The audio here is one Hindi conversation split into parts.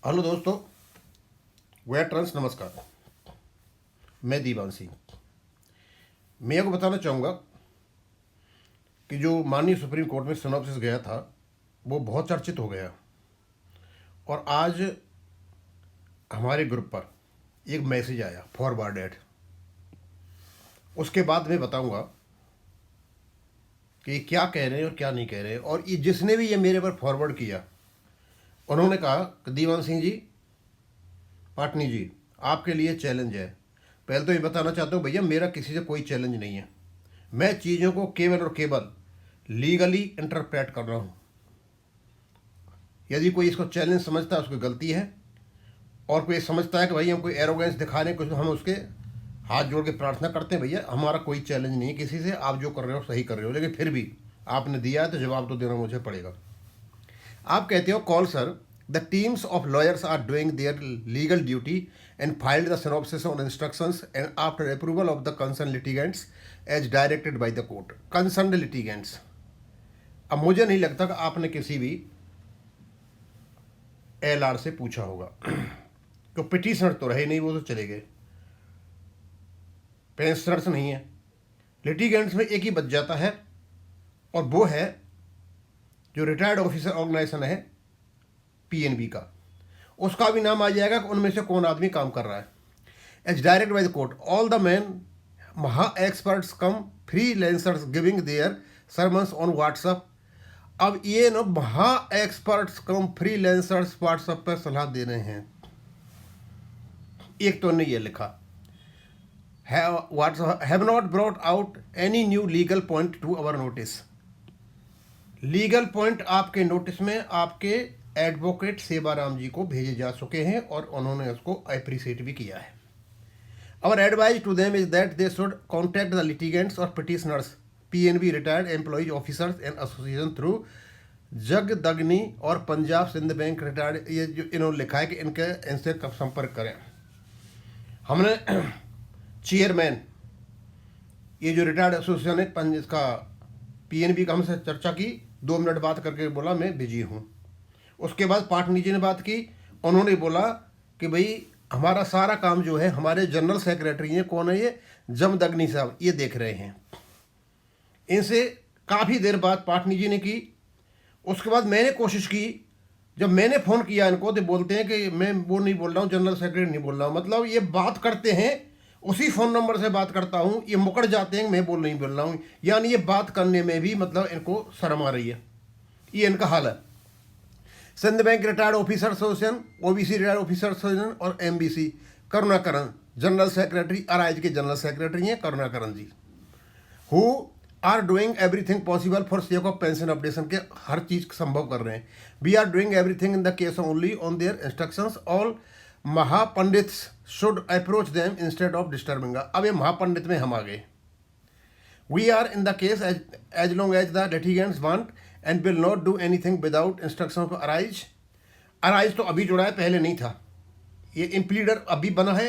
हेलो दोस्तों, वेटरन्स नमस्कार। मैं दीवान सिंह। मैं आपको बताना चाहूँगा कि जो माननीय सुप्रीम कोर्ट में सिनॉप्सिस गया था वो बहुत चर्चित हो गया और आज हमारे ग्रुप पर एक मैसेज आया फॉरवर्डेड। उसके बाद मैं बताऊँगा कि ये क्या कह रहे हैं और क्या नहीं कह रहे हैं। और ये जिसने भी ये मेरे पर फॉरवर्ड किया उन्होंने कहा कि दीवान सिंह जी, पाटनी जी, आपके लिए चैलेंज है। पहले तो ये बताना चाहता हूँ भैया, मेरा किसी से कोई चैलेंज नहीं है। मैं चीज़ों को केवल और केवल लीगली इंटरप्रेट कर रहा हूँ। यदि कोई इसको चैलेंज समझता है उसकी गलती है, और कोई समझता है कि भाई हम कोई एरोगेंस दिखा रहे हैं कुछ, हम उसके हाथ जोड़ के प्रार्थना करते हैं। भैया हमारा कोई चैलेंज नहीं है किसी से, आप जो कर रहे हो सही कर रहे हो, लेकिन फिर भी आपने दिया है तो जवाब तो देना मुझे पड़ेगा। आप कहते हो, call sir, the teams of lawyers are doing their legal duty and filed the synopsis on instructions and after approval of the concern litigants as directed by the court. Concern litigants, अब मुझे नहीं लगता कि आपने किसी भी एलआर से पूछा होगा तो पिटिशनर तो रहे नहीं, वो तो चले गए। पेंशनर्स नहीं है, लिटिगेंट्स में एक ही बच जाता है और वो है जो रिटायर्ड ऑफिसर ऑर्गेनाइजेशन है पीएनबी का, उसका भी नाम आ जाएगा कि उनमें से कौन आदमी काम कर रहा है। As directed by the court all the man महा experts cum freelancers giving their sermons on WhatsApp. अब ये ना महा experts cum freelancers WhatsApp पर सलाह दे रहे हैं। एक तो ने ये लिखा, have not brought out any new legal point to our notice. Legal point आपके नोटिस में आपके एडवोकेट सेवाराम जी को भेजे जा चुके हैं और उन्होंने उसको अप्रिशिएट भी किया है। Our advice to them is that they should contact the litigants or petitioners, PNB retired employees officers and association through जगदगनी और पंजाब सिंध बैंक रिटायर्ड, ये जो इन्होंने लिखा है कि इनसे कब संपर्क करें। हमने चेयरमैन, ये जो रिटायर्ड एसोसिएशन है इसका पीएनबी का, हमसे चर्चा की, 2 मिनट बात करके बोला मैं बिजी हूँ। उसके बाद पाटनी जी ने बात की, उन्होंने बोला कि भाई हमारा सारा काम जो है, हमारे जनरल सेक्रेटरी हैं, कौन है ये, जमदग्नी साहब, ये देख रहे हैं। इनसे काफ़ी देर बाद पाटनी जी ने की। उसके बाद मैंने कोशिश की, जब मैंने फ़ोन किया इनको तो बोलते हैं कि मैं वो नहीं बोल रहा हूँ, जनरल सेक्रेटरी नहीं बोल रहा हूँ। मतलब ये बात करते हैं, उसी फ़ोन नंबर से बात करता हूँ, ये मुकर जाते हैं मैं नहीं बोल रहा हूँ। यानी ये बात करने में भी मतलब इनको शर्म आ रही है। ये इनका हाल है। Sindh bank retired officer association, OBC retired officer association और एमबीसी, करुणाकरण जनरल सेक्रेटरी, आरआईज के जनरल सेक्रेटरी हैं Karunakaran ji, who are doing everything possible for sake of pension updation, के हर चीज़ संभव कर रहे हैं। We are doing everything in the case only on their instructions, all महापंडित्स should approach them instead of disturbing. अब ये महापंडित में हम आ गए। We are in the case as long as the litigants want and will not do anything without instruction of arise. Arise तो अभी जुड़ा है, पहले नहीं था। ये इम्प्लीडर अभी बना है।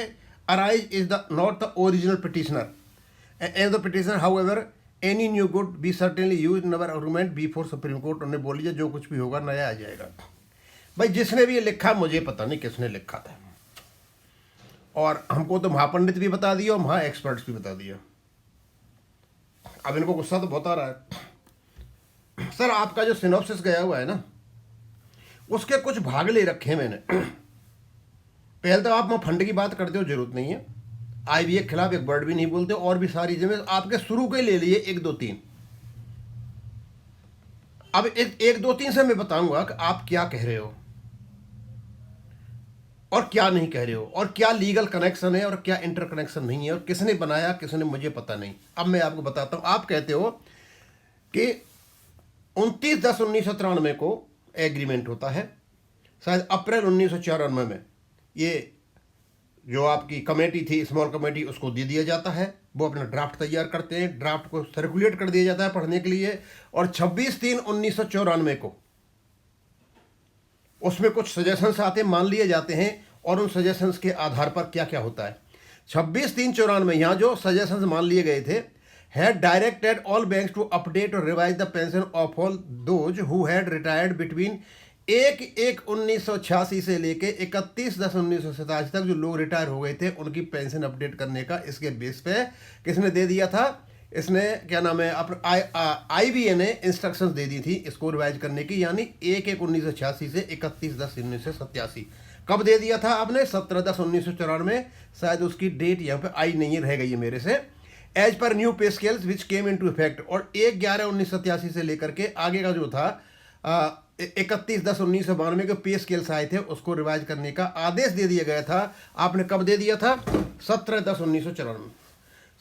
Arise is the not the original petitioner as the petitioner, however any new good be certainly use in our argument before Supreme Court. उन्होंने बोल दिया जो कुछ भी होगा नया आ जाएगा। भाई जिसने भी ये लिखा, मुझे पता नहीं किसने लिखा था, और हमको तो महापंडित भी बता दिया और महा एक्सपर्ट्स भी बता दिया। अब इनको गुस्सा तो बहुत आ रहा है। सर आपका जो सिनॉप्सिस गया हुआ है ना, उसके कुछ भाग ले रखे हैं मैंने। पहले तो आप मैं फंड की बात करते हो, जरूरत नहीं है। आईबीए के खिलाफ एक वर्ड भी नहीं बोलते, और भी सारी चीजें आपके शुरू के ले लिए 1 2 3। अब 1 2 3 से मैं बताऊंगा कि आप क्या कह रहे हो और क्या नहीं कह रहे हो, और क्या लीगल कनेक्शन है और क्या इंटर कनेक्शन नहीं है, और किसने बनाया किसने, मुझे पता नहीं। अब मैं आपको बताता हूं। आप कहते हो कि 29/10/1993 को एग्रीमेंट होता है, शायद अप्रैल 1994 में ये जो आपकी कमेटी थी, स्मॉल कमेटी, उसको दे दिया जाता है। वो अपना ड्राफ्ट तैयार करते हैं, ड्राफ्ट को सर्कुलेट कर दिया जाता है पढ़ने के लिए, और 26/3/1994 को उसमें कुछ सजेशंस आते हैं, मान लिए जाते हैं, और उन सजेशंस के आधार पर क्या क्या होता है। 26/3/94 यहाँ जो सजेशंस मान लिए गए थे, had directed all banks to update or revise the pension of all those who had retired between 1/1/1986 से लेके 31/10/1987 तक जो लोग रिटायर हो गए थे उनकी पेंशन अपडेट करने का इसके बेस पे किसने दे दिया था? इसने क्या नाम है IBA ने इंस्ट्रक्शंस दे दी थी इसको रिवाइज करने की, यानी 1/1/1986 से 31/10/1987। कब दे दिया था आपने? 17/10/1994। शायद उसकी डेट यहाँ पे आई नहीं है, रह गई है मेरे से। एज पर new pay scales which came into effect, और 1/11/1987 से लेकर के आगे का जो था 31/10/1992 के पे स्केल्स आए थे उसको रिवाइज करने का आदेश दे दिया गया था। आपने कब दे दिया था? 17/10/1994।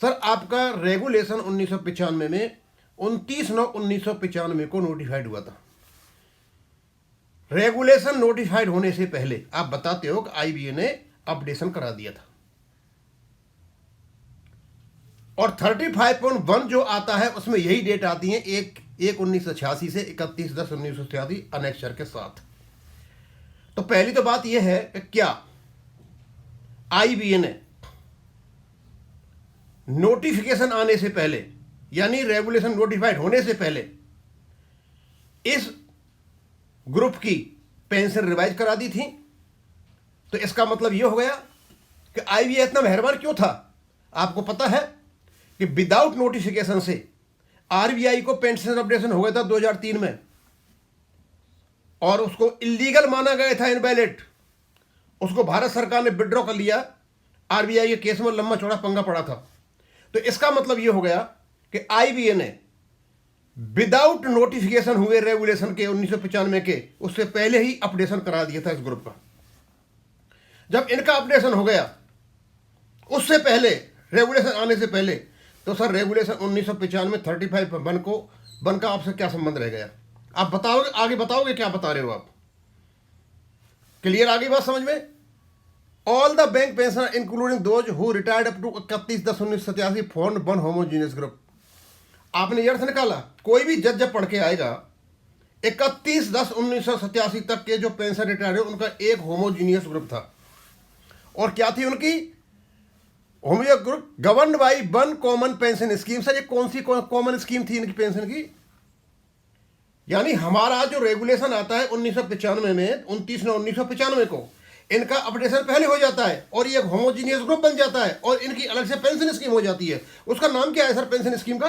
सर आपका रेगुलेशन 1995 में 29/9/1995 को नोटिफाइड हुआ था। रेगुलेशन नोटिफाइड होने से पहले आप बताते हो कि IBA ने अपडेशन करा दिया था। और 35.1 जो आता है उसमें यही डेट आती है 1/1/1986 से 31/10/1987 अनेक्चर के साथ। तो पहली तो बात यह है कि क्या IBA ने नोटिफिकेशन आने से पहले, यानी रेगुलेशन नोटिफाइड होने से पहले, इस ग्रुप की पेंशन रिवाइज करा दी थी? तो इसका मतलब यह हो गया कि IBA इतना मेहरबान क्यों था? आपको पता है कि विदाउट नोटिफिकेशन से RBI को पेंशन अपडेशन हो गया था 2003 में, और उसको इलीगल माना गया था, इनवैलिड। उसको भारत सरकार ने विड्रॉ कर लिया। RBI के केस में लंबा चौड़ा पंगा पड़ा था। तो इसका मतलब यह हो गया कि IBA ने विदाउट नोटिफिकेशन हुए रेगुलेशन के 1995 के, उससे पहले ही अपडेशन करा दिया था इस ग्रुप का। जब इनका अपडेशन हो गया उससे पहले, रेगुलेशन आने से पहले, तो सर रेगुलेशन 1995 35.1 का आपसे क्या संबंध रह गया? आप बताओगे, आगे बताओगे क्या बता रहे हो आप? क्लियर आगे बात समझ में? All the bank pensioner including those who retired up to 31/10/1987 form one homogeneous group. आपने ये अर्थ निकाला, कोई भी जज जब पढ़ के आएगा 31/10/1987 तक के जो पेंशन रिटायर्ड है उनका एक होमोजीनियस ग्रुप था। और क्या थी उनकी homogeneous group? Governed by one common pension scheme. Sir ये कौन सी कॉमन स्कीम थी इनकी पेंशन की? यानी हमारा जो रेगुलेशन आता है 1995 में, 29/9/1995 को इनका अपडेशन पहले हो जाता है और ये होमोजीनियस ग्रुप बन जाता है और इनकी अलग से पेंशन स्कीम हो जाती है। उसका नाम क्या है सर पेंशन स्कीम का?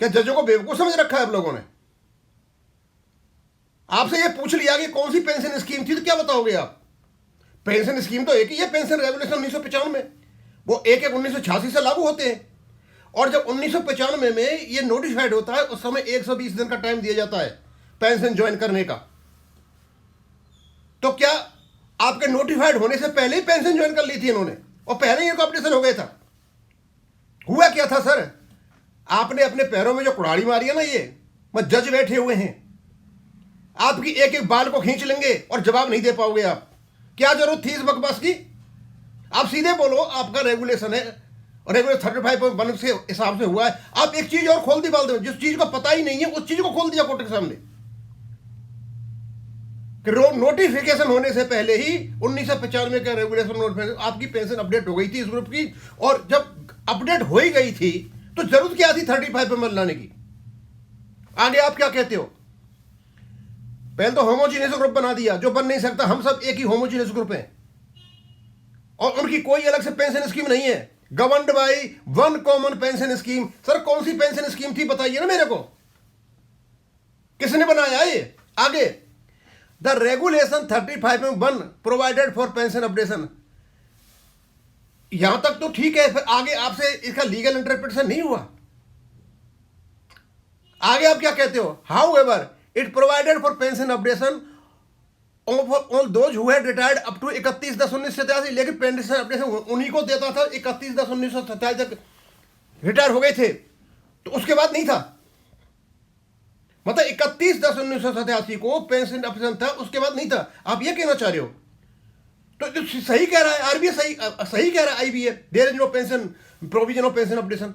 क्या जजों को बेवकूफ समझ रखा है आप लोगों ने? आपसे ये पूछ लिया कि कौन सी पेंशन स्कीम थी तो क्या बताओगे आप? पेंशन स्कीम तो एक ही है, पेंशन रेगुलेशन 1995 में, वो 1/1/1986 से लागू होते हैं। और जब 1995 में ये नोटिफाइड होता है उस समय 120 दिन का टाइम दिया जाता है पेंशन ज्वाइन करने का। तो क्या आपके नोटिफाइड होने से पहले ही पेंशन ज्वाइन कर ली थी इन्होंने और पहले ही इनका अपडेशन हो गया था? हुआ क्या था सर? आपने अपने पैरों में जो कुड़ाड़ी मारी है ना, ये मत जज बैठे हुए हैं, आपकी एक एक बाल को खींच लेंगे और जवाब नहीं दे पाओगे आप। क्या जरूरत थी इस बकवास की? आप सीधे बोलो आपका रेगुलेशन है और रेगुलेशन 35.1 से हिसाब से हुआ है। आप एक चीज और खोल दी बाल दो, जिस चीज को पता ही नहीं है उस चीज को खोल दिया कोर्ट के सामने कि नोटिफिकेशन होने से पहले ही 1995 का रेगुलेशन आपकी पेंशन अपडेट हो गई थी इस ग्रुप की। और जब अपडेट हो ही गई थी तो जरूरत क्या थी 35 लाने की? आगे आप क्या कहते हो? पहले तो होमोजीनियस ग्रुप बना दिया, जो बन नहीं सकता। हम सब एक ही होमोजीनियस ग्रुप हैं और उनकी कोई अलग से पेंशन स्कीम नहीं है। Governed by one common pension scheme. Sir कौन सी पेंशन स्कीम थी बताइए ना मेरे को, किसने बनाया ये? आगे the regulation 35.1 provided for pension updation. यहां तक तो ठीक है, फिर आगे आपसे इसका लीगल इंटरप्रिटेशन नहीं हुआ। आगे आप क्या कहते हो? However it provided for pension updation all those who had retired up to 31/10/1987। लेकिन पेंशन अपडेशन उन्हीं को देता था 31/10/1987 तक रिटायर हो गए थे, तो उसके बाद नहीं था। मतलब 31/10/1987 को पेंशन अपडेशन था, उसके बाद नहीं था। आप ये कहना चाह रहे हो? तो सही कह रहा है RBI, सही कह रहा है IBA, there is no pension provision of pension updation.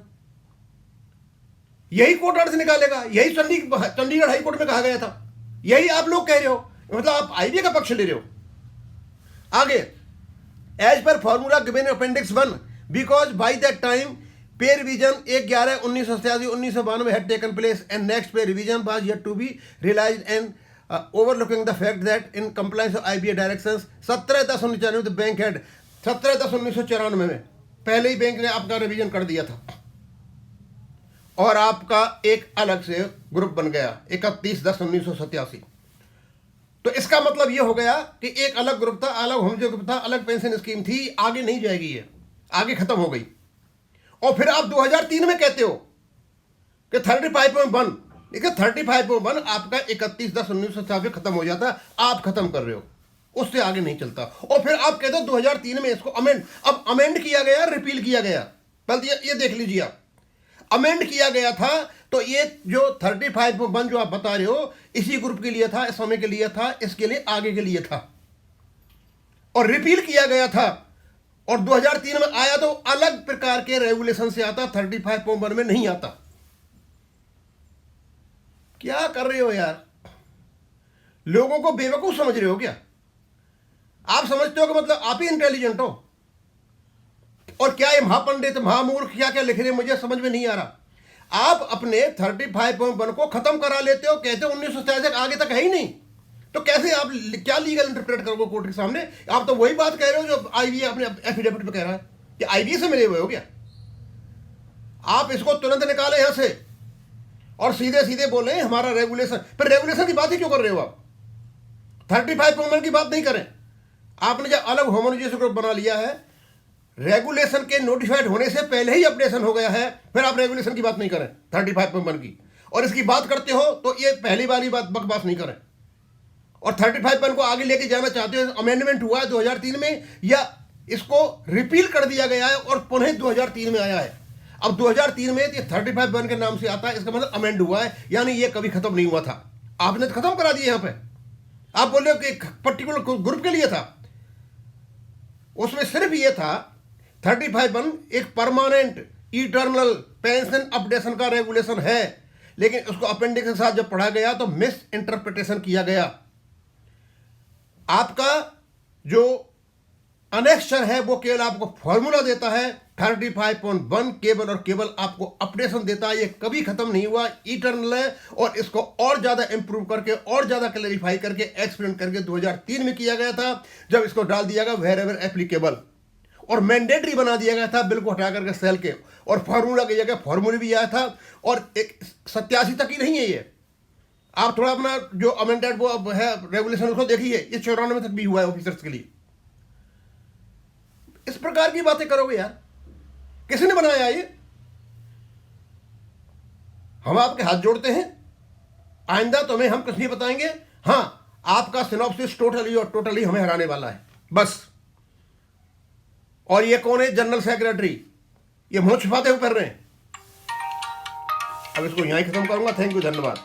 यही कोर्ट अर्थ निकालेगा, यही चंडीगढ़ हाई कोर्ट में कहा गया था, यही आप लोग कह रहे हो। मतलब आप IBA का पक्ष ले रहे हो। आगे एज पर formula given appendix 1 because by that time pay revision 1/11/1987-1992 had taken place and next pay revision was yet to be realized and overlooking the fact that in compliance of IBA directions 17/10/1994 the bank head 17/10/1994 में पहले ही बैंक ने आपका रिवीजन कर दिया था और आपका एक अलग से ग्रुप बन गया 31/10/1987। तो इसका मतलब ये हो गया कि एक अलग ग्रुप था, अलग होम ग्रुप था, अलग पेंशन स्कीम थी, आगे नहीं जाएगी, ये आगे खत्म हो गई। और फिर आप 2003 में कहते हो कि 35.1, देखिए 35.1 आपका 31/10/1987 खत्म हो जाता, आप खत्म कर रहे हो, उससे आगे नहीं चलता। और फिर आप कहते हो 2003 में इसको अमेंड, अब अमेंड किया गया, रिपील किया गया। पहले ये देख लीजिए, आप अमेंड किया गया था तो ये जो 35.1 जो आप बता रहे हो इसी ग्रुप के लिए था, इस समय के लिए था, इसके लिए आगे के लिए था, और रिपील किया गया था। और 2003 में आया तो अलग प्रकार के रेगुलेशन से आता, 35.1 में नहीं आता। क्या कर रहे हो यार, लोगों को बेवकूफ समझ रहे हो क्या? आप समझते हो कि मतलब आप ही इंटेलिजेंट हो? और क्या ये महापंडित महामूर्ख क्या क्या लिख रहे हैं, मुझे समझ में नहीं आ रहा। आप अपने 35.1 को खत्म करा लेते हो, कहते हो 1967 आगे तक है ही नहीं, तो कैसे आप क्या लीगल इंटरप्रेट करोगे कोर्ट के सामने? आप तो वही बात कह रहे हो जो IBA अपने एफिडेविट में कह रहा है कि IBA से मिले हुए हो क्या? आप इसको तुरंत निकाले यहां से और सीधे सीधे बोले हमारा रेगुलेशन, फिर रेगुलेशन की बात ही क्यों कर रहे हो आप? 35.1 की बात नहीं करें। आपने जब अलग होमोजेनियस ग्रुप बना लिया है, रेगुलेशन के नोटिफाइड होने से पहले ही अपडेशन हो गया है, फिर आप रेगुलेशन की बात नहीं करें 35.1 की, और इसकी बात करते हो तो ये पहली वाली बात बकवास नहीं करें। और 35.1 को आगे लेके जाना चाहते हो, अमेंडमेंट हुआ है 2003 में, या इसको रिपील कर दिया गया है और पुनः 2003 में आया है। अब 2003 में ये 35.1 के नाम से आता है, इसका मतलब अमेंड हुआ है, यानी ये कभी खत्म नहीं हुआ था। आपने तो खत्म करा दिया यहां पे। आप बोल रहे हो कि पर्टिकुलर ग्रुप के लिए था, उसमें सिर्फ ये था 35.1 एक परमानेंट इटर्नल पेंशन अपडेशन का रेगुलेशन है, लेकिन उसको अपेंडिक्स के साथ जब पढ़ा गया तो मिस इंटरप्रिटेशन किया गया। आपका जो अनेक्स्चर है वो केवल आपको फॉर्मूला देता है, 35.1 केवल और केवल आपको अपडेशन देता है, ये कभी खत्म नहीं हुआ, इटर्नल है। और इसको और ज्यादा इंप्रूव करके और ज्यादा क्लैरिफाई करके एक्सप्लेन करके 2003 में किया गया था, जब इसको डाल दिया गया वेर एवर एप्लीकेबल, और मैंडेटरी बना दिया गया था बिल को हटा करके सेल के, और फार्मूला की जगह फॉर्मूले भी आया था। और एक 87 तक ही नहीं है ये, आप थोड़ा अपना जो अमेंडेड वो अब है रेगुलेशन उसको देखिए, ये 94 तक भी हुआ है ऑफिसर्स के लिए। इस प्रकार की बातें करोगे यार, किसने बनाया ये? हम आपके हाथ जोड़ते हैं, आइंदा तुम्हें हम कुछ नहीं बताएंगे। हां, आपका सिनॉप्सिस टोटली और टोटली हमें हराने वाला है बस। और ये कौन है? जनरल सेक्रेटरी, ये मुंह छुपाते हुए कर रहे हैं। अब इसको यहां ही खत्म करूंगा। थैंक यू, धन्यवाद।